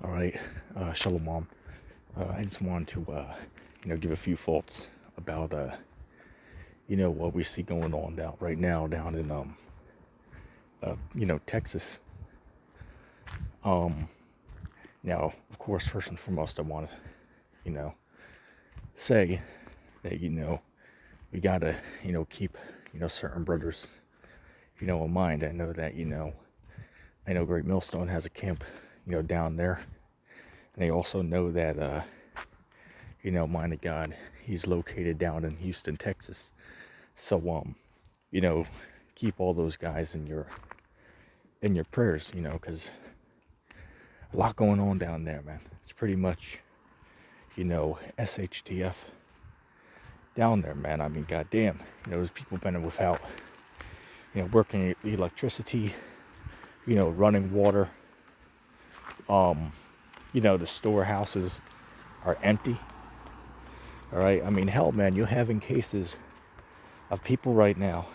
All right, Shalom. I just wanted to, give a few thoughts about, what we see going on down right now down in, Texas. Um, Now, of course, first and foremost, I want to, you know, say that, we gotta, keep, certain brothers, in mind. I know that, I know Great Millstone has a camp, down there, and I also know that, mind of God, he's located down in Houston, Texas. So, you know, keep all those guys in your prayers, because a lot going on down there, man. It's pretty much, SHTF down there, man. I mean, goddamn, there's people been without, working electricity, running water. The storehouses are empty. All right. I mean, hell, man, you're having cases of people right now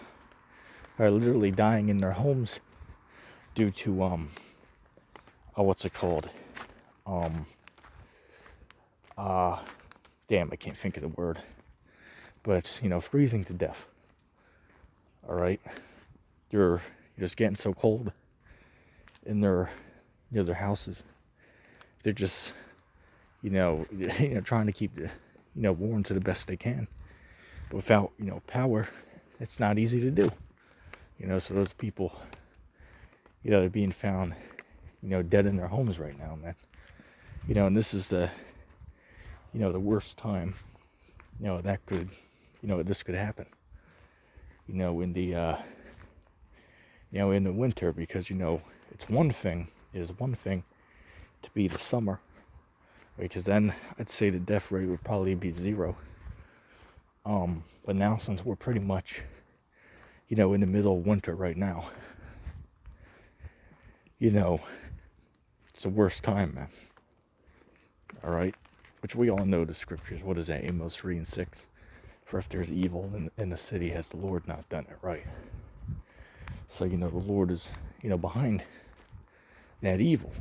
who are literally dying in their homes due to what's it called? Damn, I can't think of the word. But freezing to death. All right, you're just getting so cold in their their houses. They're just trying to keep the warm to the best they can. But without power, it's not easy to do. So those people they're being found dead in their homes right now, man. And this is the the worst time that could this could happen. In the in the winter, because it is one thing to be the summer, because then I'd say the death rate would probably be 0. But now, since we're pretty much in the middle of winter right now, it's the worst time, man. All right, which we all know the scriptures. What is that? Amos 3:6. For if there's evil in the city, has the Lord not done it right? So the Lord is behind that evil,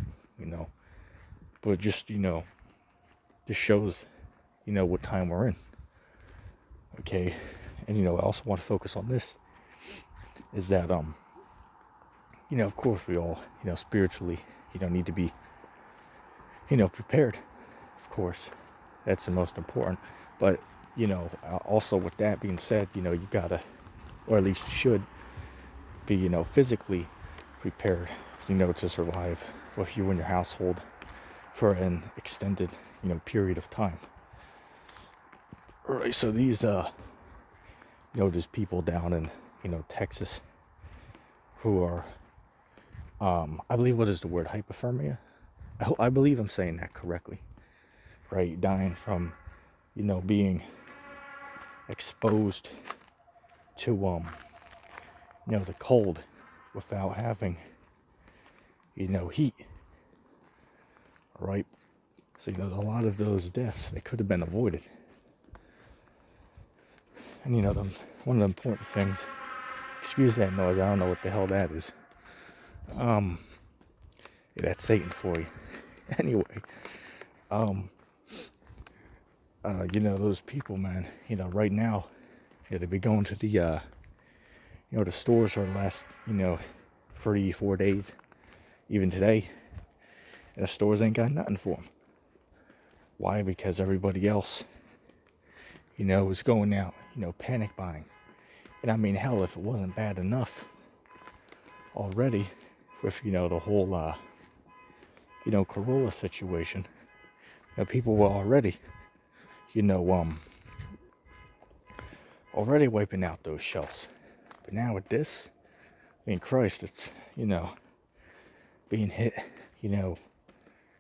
but just just shows what time we're in. Okay, and I also want to focus on this, is that of course we all spiritually need to be prepared. Of course, that's the most important. But also with that being said, you gotta, or at least you should be physically prepared to survive with you and your household for an extended period of time. All right, so these there's people down in Texas who are I believe, what is the word, hypothermia? I believe I'm saying that correctly, right? Dying from being exposed to the cold without having heat. All right, so a lot of those deaths, they could have been avoided. And one of the important things, excuse that noise, I don't know what the hell that is. That's Satan for you. Anyway, those people, man, right now, they be going to the the stores for the last 34 days, even today, and the stores ain't got nothing for them. Why? Because everybody else is going out panic buying. And I mean, hell, if it wasn't bad enough already with the whole Corolla situation, people were already already wiping out those shelves. But now with this, I mean, Christ, it's being hit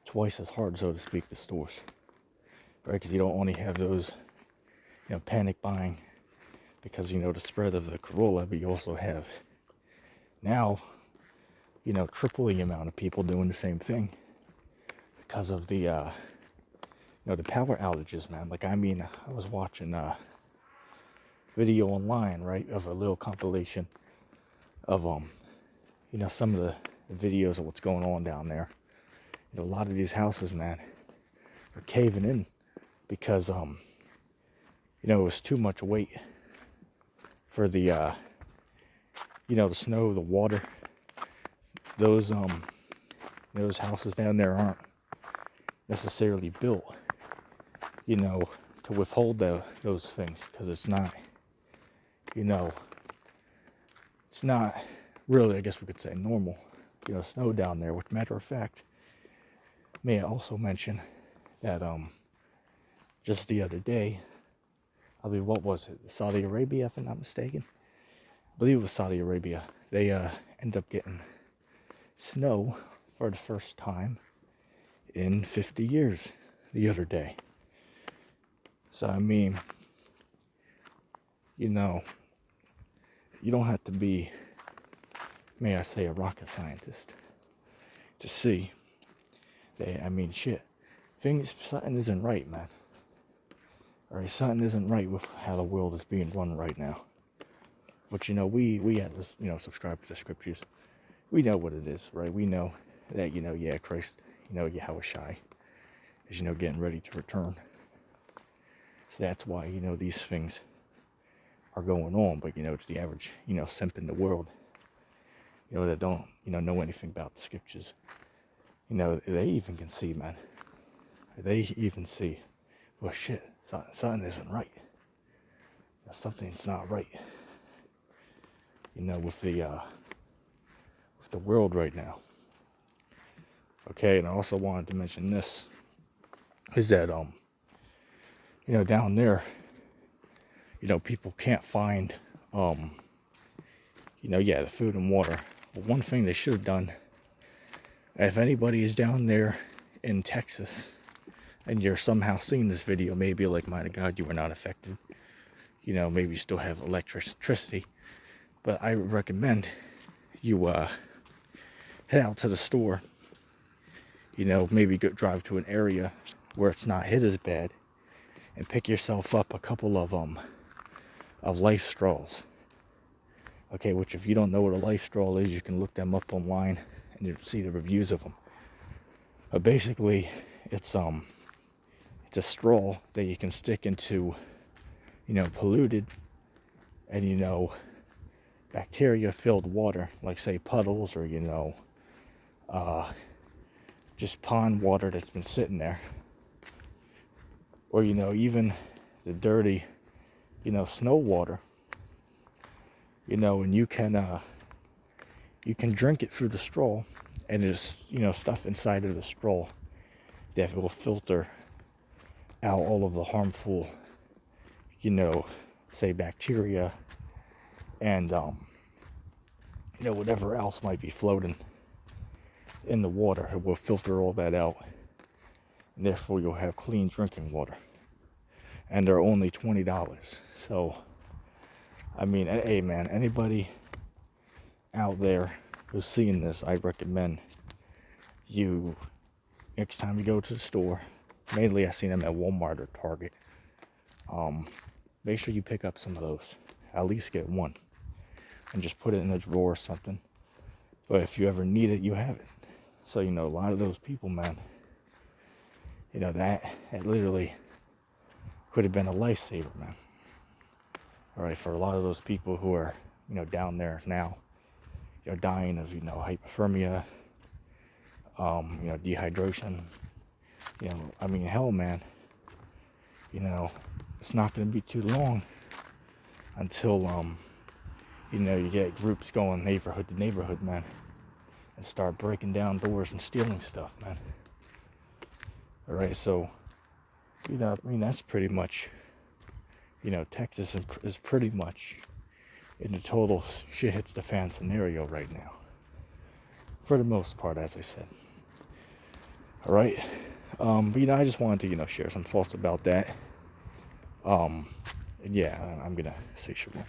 twice as hard, so to speak, the stores, right? Because you don't only have those panic buying because the spread of the Corolla, but you also have now triple the amount of people doing the same thing because of the the power outages, man. Like, I mean, I was watching a video online, right, of a little compilation of some of the videos of what's going on down there, a lot of these houses, man, are caving in because, it was too much weight for the, the snow, the water. Those houses down there aren't necessarily built, to withhold those things, because it's not, it's not really, I guess we could say, normal, snow down there. Which, matter of fact, may I also mention that just the other day, I believe, what was it, Saudi Arabia, if I'm not mistaken? I believe it was Saudi Arabia. They end up getting snow for the first time in 50 years the other day. So, I mean, you don't have to be, may I say, a rocket scientist to see that, shit, something isn't right, man. Alright, something isn't right with how the world is being run right now. But, we have to, subscribe to the scriptures. We know what it is, right? We know that, Christ, Yahushua is, getting ready to return. So that's why, these things are going on. But, it's the average, simp in the world, that don't, know anything about the scriptures. They even can see, man. They even see, well, shit, something isn't right. Something's not right. With the world right now. Okay, and I also wanted to mention this, is that, down there, people can't find, the food and water. But one thing they should have done, if anybody is down there in Texas, and you're somehow seeing this video, maybe like, my God, you were not affected. Maybe you still have electricity. But I would recommend you head out to the store. Maybe drive to an area where it's not hit as bad, and pick yourself up a couple of life straws. Okay, which, if you don't know what a life straw is, you can look them up online and you'll see the reviews of them. But basically, it's a straw that you can stick into, polluted and, bacteria-filled water, like, say, puddles, or, just pond water that's been sitting there. Or, even the dirty, snow water. And you can drink it through the straw, and there's, stuff inside of the straw that will filter out all of the harmful, say, bacteria and, whatever else might be floating in the water. It will filter all that out, and therefore you'll have clean drinking water. And they're only $20. So, hey, man, anybody out there who's seeing this, I recommend you, next time you go to the store, mainly I seen them at Walmart or Target, make sure you pick up some of those. At least get one. And just put it in a drawer or something. But if you ever need it, you have it. So, a lot of those people, man, that literally could have been a lifesaver, man. Alright, for a lot of those people who are, down there now, dying of, hypothermia, dehydration, hell, man, it's not going to be too long until, you get groups going neighborhood to neighborhood, man, and start breaking down doors and stealing stuff, man. Alright, so, that's pretty much, Texas is pretty much in a total shit hits the fan scenario right now. For the most part, as I said. Alright, but, I just wanted to, share some thoughts about that. And yeah, I'm gonna say shalom.